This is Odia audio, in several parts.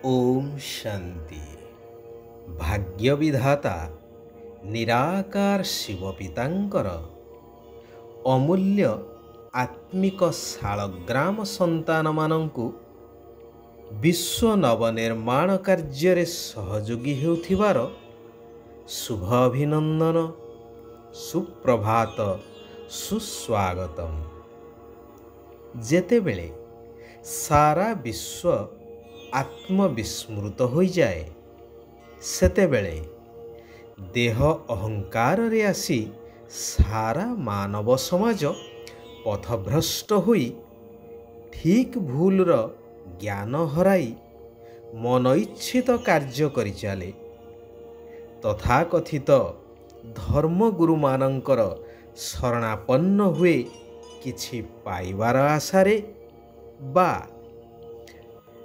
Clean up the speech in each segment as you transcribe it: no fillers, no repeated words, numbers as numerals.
ओम शांति। भाग्य विधाता निराकार शिव पितांकर अमूल्य आत्मिक शालग्राम संतान मानंकु विश्व नवनिर्माण कार्य सहयोगी हेउथिबार शुभ अभिनंदन, सुप्रभात, सुस्वागतम। जेतेबेले सारा विश्व आत्मविस्मृत हो जाए सेतेबेले देह अहंकार रे आसी सारा मानव समाज पथभ्रष्ट होई ठीक भूल रो ज्ञान हराई मनइच्छित कार्य करि चाले। तथाकथित धर्मगुरु मानंकर शरणापन्न हुए किछि पाइबार आशारे बा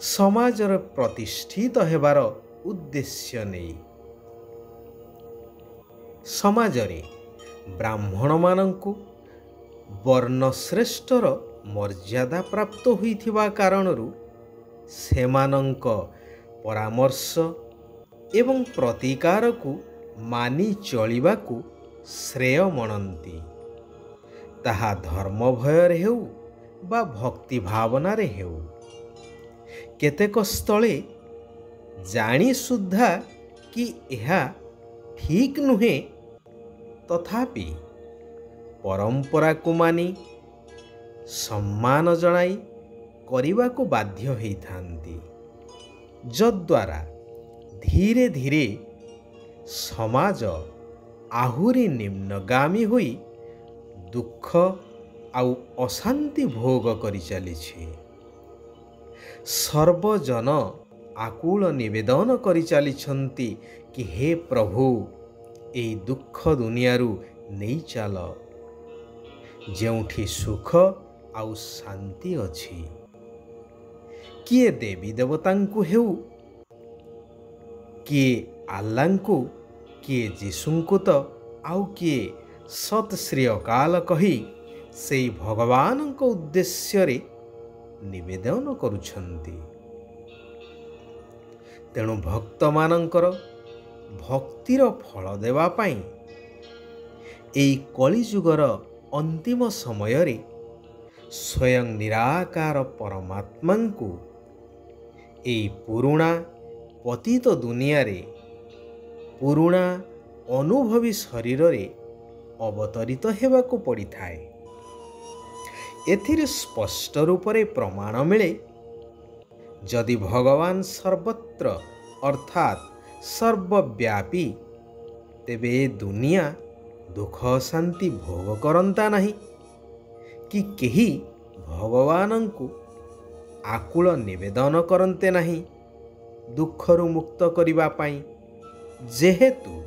समाजर प्रतिष्ठित हेबार उद्देश्य नहीं। समाजरे ब्राह्मण मानंकु वर्णश्रेष्ठर मर्यादा प्राप्त होइथिबा कारणरू सेमानंक परामर्श एवं प्रतिकार को मानि चलिबाकू श्रेय मनंती। ताहा धर्म भयर हेउ बा भक्ति भावना रे हेउ। केतेक स्थले जानी सुद्धा कि यह ठीक नुहे तथापि परंपरा को मानी सम्मान जणाई करिबा को बाध्य होइथांती, जद्वारा धीरे धीरे समाज आहुरी निम्नगामी होई दुख आउ अशांति भोग करि चलिछि। सर्वजन आकुल निवेदन करि चलिछंती कि हे प्रभु एई दुख दुनियारू नहीं चल, जेउठी सुख आउ शांति अछि। किए देवी देवतांकु हेउ, किए आल्लांकु, किए जीशुंकु तो आउ किए सत श्री अकाल कही सेई भगवानंक उद्देश्य रे निवेदन करुछंती। तेणु भक्त मानंकर भक्तिर फल देवा पाई एई कलिजुगर अंतिम समय रे स्वयं निराकार परमात्मा को एई पुरुणा पतित दुनिया रे पुरुणा अनुभवी शरीर रे अवतरित हेबाकू पड़ी थाए। एथिरे स्पष्ट रूप से प्रमाण मिले, जदि भगवान सर्वत्र अर्थात सर्वव्यापी तेबे दुनिया दुख शांति भोग करंता नहीं कि केही भगवान को आकुल निवेदन करते नहीं दुखरु मुक्त करिबा पाई, जेहेतु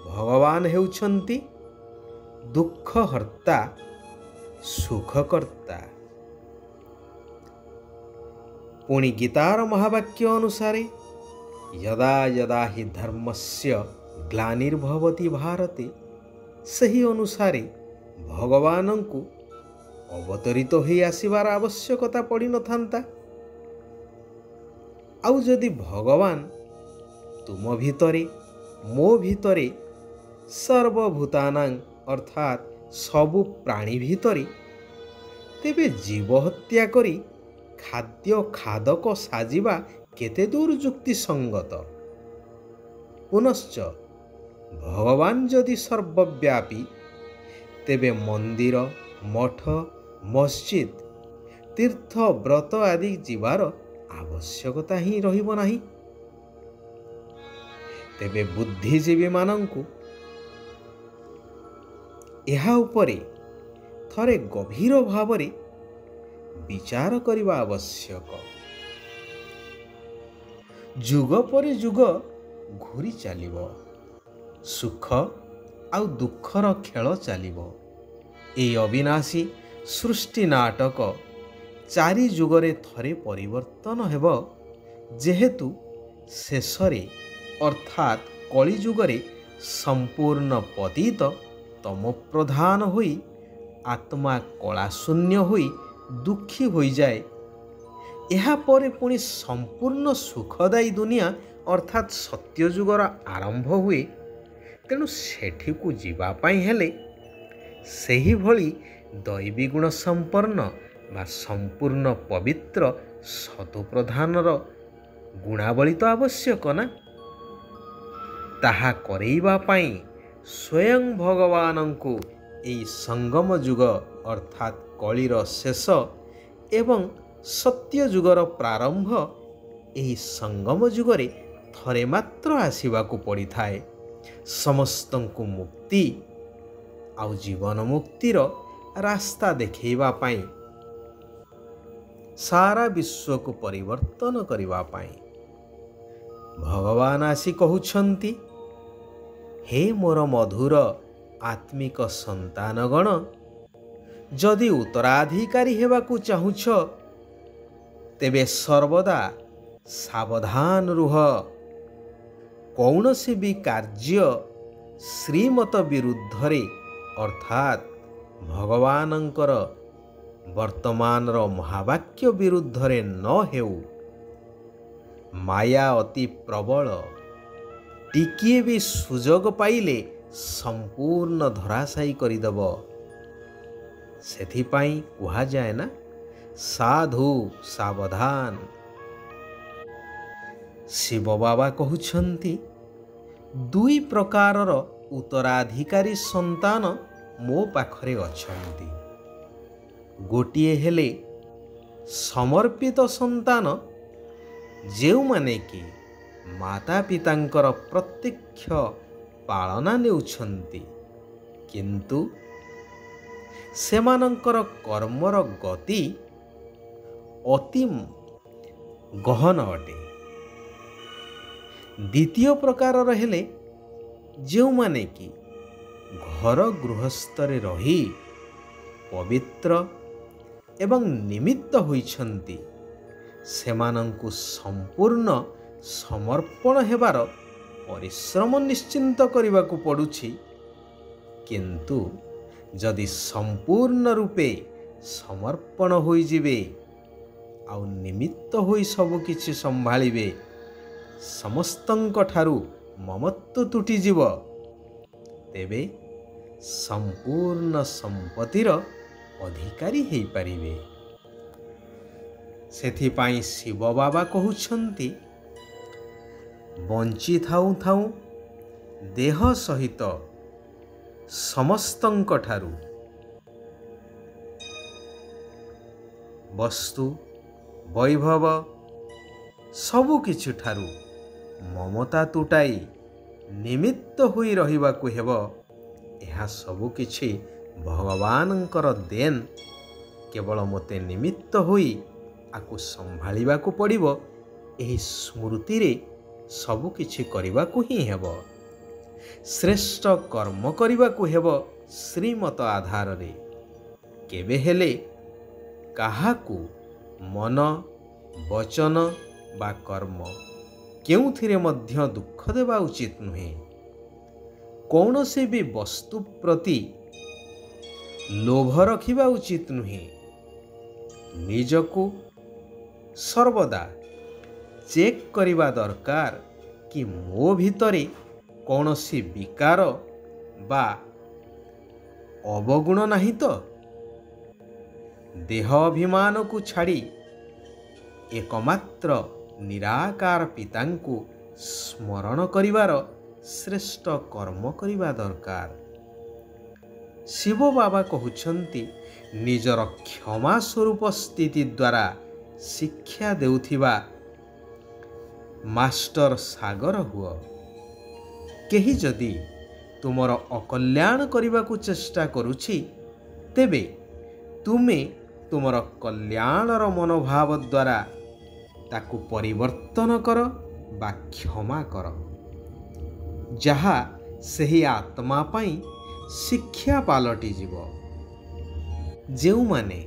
भगवान हेउछंती दुख हर्ता सुखकर्ता। पुणी गीतार महावाक्य अनुसारे यदा यदा हि धर्मस्य ग्लानिर्भवति भारते, सही अनुसारे भगवान को अवतरित हो आसबार आवश्यकता पड़ी न थांता। आउ जदि भगवान तुम भितरे मो भितरे सर्वभूतानां अर्थात सबु प्राणी भितरे, तेबे जीव हत्या करी खाद्य खादक साजिबा केते दूर युक्ति संगत। पुनश्च भगवान जदि सर्वव्यापी तेबे मंदिर मठ मस्जिद तीर्थ व्रत आदि जीवार आवश्यकता ही रहिबो नाही। तेबे बुद्धिजीवी मानंकु एहा उपरे थरे गभीर भावरे विचार करिबा आवश्यक। जुग पर जुग घूरी चलिबो, सुख आउ दुखर खेल चलिबो। ए अविनाशी सृष्टि नाटक चारि जुगरे थरे परिवर्तन हेबो, जेहेतु शेषरे अर्थात कली जुगरे संपूर्ण पतित तम प्रधान होई आत्मा कलाशून्य होई दुखी हो जाए। ଏହାପରେ ପୁଣି ସମ୍ପୂର୍ଣ୍ଣ ସୁଖଦାୟୀ ଦୁନିଆ ଅର୍ଥାତ୍ ସତ୍ୟଯୁଗର ଆରମ୍ଭ ହୁଏ। ତେଣୁ ସେଠିକୁ ଯିବା ପାଇଁ ହେଲେ ସେହିଭଳି ଦୈବୀ ଗୁଣ ସମ୍ପନ୍ନ ବା ସମ୍ପୂର୍ଣ୍ଣ ପବିତ୍ର ସତୁପ୍ରଧାନର ଗୁଣାବଳୀ ତ ଆବଶ୍ୟକ ନା। ତାହା କରେଇବା ପାଇଁ ସ୍ୱୟଂ ଭଗବାନଙ୍କୁ ଏହି ସଙ୍ଗମ ଯୁଗ ଅର୍ଥାତ୍ କଳିର ଶେଷ ଏବଂ ସତ୍ୟ ଯୁଗର ପ୍ରାରମ୍ଭ ଏହି ସଙ୍ଗମ ଯୁଗରେ ଥରେ ମାତ୍ର ଆସିବାକୁ ପଡ଼ିଥାଏ। ସମସ୍ତଙ୍କୁ ମୁକ୍ତି ଆଉ ଜୀବନ ମୁକ୍ତିର ରାସ୍ତା ଦେଖାଇବା ପାଇଁ, ସାରା ବିଶ୍ୱକୁ ପରିବର୍ତ୍ତନ କରିବା ପାଇଁ ଭଗବାନ ଆସି କହୁଛନ୍ତି, ହେ ମୋର ମଧୁର ଆତ୍ମିକ ସନ୍ତାନଗଣ, ଯଦି ଉତ୍ତରାଧିକାରୀ ହେବାକୁ ଚାହୁଁଛ ତେବେ ସର୍ବଦା ସାବଧାନ ରୁହ। କୌଣସି ବି କାର୍ଯ୍ୟ ଶ୍ରୀମତ ବିରୁଦ୍ଧରେ ଅର୍ଥାତ୍ ଭଗବାନଙ୍କର ବର୍ତ୍ତମାନର ମହାବାକ୍ୟ ବିରୁଦ୍ଧରେ ନ ହେଉ। ମାୟା ଅତି ପ୍ରବଳ, ଟିକିଏ ବି ସୁଯୋଗ ପାଇଲେ ସମ୍ପୂର୍ଣ୍ଣ ଧରାଶାୟୀ କରିଦେବ। ସେଥିପାଇଁ କୁହାଯାଏ ନା, ସାଧୁ ସାବଧାନ। ଶିବ ବାବା କହୁଛନ୍ତି, ଦୁଇ ପ୍ରକାରର ଉତ୍ତରାଧିକାରୀ ସନ୍ତାନ ମୋ ପାଖରେ ଅଛନ୍ତି। ଗୋଟିଏ ହେଲେ ସମର୍ପିତ ସନ୍ତାନ, ଯେଉଁମାନେ କି ମାତା ପିତାଙ୍କର ପ୍ରତ୍ୟକ୍ଷ ପାଳନା ନେଉଛନ୍ତି, କିନ୍ତୁ ସେମାନଙ୍କର କର୍ମର ଗତି ଅତି ଗହନ ଅଟେ। ଦ୍ୱିତୀୟ ପ୍ରକାରର ହେଲେ ଯେଉଁମାନେ କି ଘର ଗୃହସ୍ଥରେ ରହି ପବିତ୍ର ଏବଂ ନିମିତ୍ତ ହୋଇଛନ୍ତି, ସେମାନଙ୍କୁ ସମ୍ପୂର୍ଣ୍ଣ ସମର୍ପଣ ହେବାର ପରିଶ୍ରମ ନିଶ୍ଚିନ୍ତ କରିବାକୁ ପଡ଼ୁଛି। କିନ୍ତୁ ଯଦି ସମ୍ପୂର୍ଣ୍ଣ ରୂପେ ସମର୍ପଣ ହୋଇଯିବେ ଆଉ ନିମିତ୍ତ ହୋଇ ସବୁକିଛି ସମ୍ଭାଳିବେ, ସମସ୍ତଙ୍କ ଠାରୁ ମମତ୍ୱ ତୁଟିଯିବ, ତେବେ ସମ୍ପୂର୍ଣ୍ଣ ସମ୍ପତ୍ତିର ଅଧିକାରୀ ହେଇପାରିବେ। ସେଥିପାଇଁ ଶିବ ବାବା କହୁଛନ୍ତି, ବଞ୍ଚିଥାଉ ଥାଉ ଦେହ ସହିତ ସମସ୍ତଙ୍କ ଠାରୁ ବସ୍ତୁ ବୈଭବ ସବୁକିଛି ଠାରୁ ମମତା ତୁଟାଇ ନିମିତ୍ତ ହୋଇ ରହିବାକୁ ହେବ। ଏହା ସବୁକିଛି ଭଗବାନଙ୍କର ଦେନ୍। କେବଳ ମୋତେ ନିମିତ୍ତ ହୋଇ ଆକୁ ସମ୍ଭାଳିବାକୁ ପଡ଼ିବ। ଏହି ସ୍ମୃତିରେ ସବୁକିଛି କରିବାକୁ ହିଁ ହେବ। ଶ୍ରେଷ୍ଠ କର୍ମ କରିବାକୁ ହେବ ଶ୍ରୀମତ ଆଧାରରେ। କେବେ ହେଲେ କାହାକୁ ମନ, ବଚନ ବା କର୍ମ କେଉଁଥିରେ ମଧ୍ୟ ଦୁଃଖ ଦେବା ଉଚିତ ନୁହେଁ। କୌଣସି ବି ବସ୍ତୁ ପ୍ରତି ଲୋଭ ରଖିବା ଉଚିତ ନୁହେଁ। ନିଜକୁ ସର୍ବଦା ଚେକ୍ କରିବା ଦରକାର କି ମୋ ଭିତରେ କୌଣସି ବିକାର ବା ଅବଗୁଣ ନାହିଁ ତ। ଦେହ ଅଭିମାନକୁ ଛାଡ଼ି ଏକମାତ୍ର ନିରାକାର ପିତାଙ୍କୁ ସ୍ମରଣ କରିବାର ଶ୍ରେଷ୍ଠ କର୍ମ କରିବା ଦରକାର। ଶିବ ବାବା କହୁଛନ୍ତି, ନିଜର କ୍ଷମା ସ୍ୱରୂପ ସ୍ଥିତି ଦ୍ୱାରା ଶିକ୍ଷା ଦେଉଥିବା ମାଷ୍ଟର ସାଗର ହୁଅ। କେହି ଯଦି ତୁମର ଅକଲ୍ୟାଣ କରିବାକୁ ଚେଷ୍ଟା କରୁଛି, ତେବେ ତୁମେ ତୁମର କଲ୍ୟାଣର ମନୋଭାବ ଦ୍ୱାରା ତାକୁ ପରିବର୍ତ୍ତନ କର ବା କ୍ଷମା କର, ଯାହା ସେହି ଆତ୍ମା ପାଇଁ ଶିକ୍ଷା ପାଲଟିଯିବ। ଯେଉଁମାନେ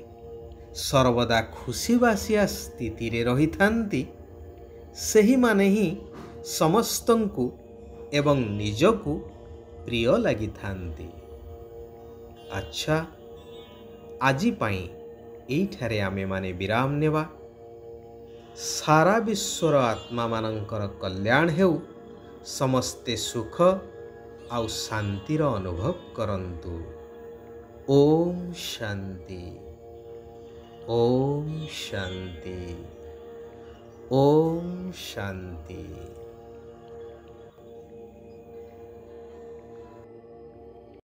ସର୍ବଦା ଖୁସିବାସିଆ ସ୍ଥିତିରେ ରହିଥାନ୍ତି, ସେହିମାନେ ହିଁ ସମସ୍ତଙ୍କୁ ଏବଂ ନିଜକୁ ପ୍ରିୟ ଲାଗିଥାନ୍ତି। ଆଚ୍ଛା, ଆଜି ପାଇଁ ଏଇଠାରେ ଆମେମାନେ ବିରାମ ନେବା। सारा विश्वर आत्मा मानकर कल्याण हेउ, समस्ते सुख आउ शांतिर अनुभव करंतु। ओम शांति, ओम शांति, ओम शांति।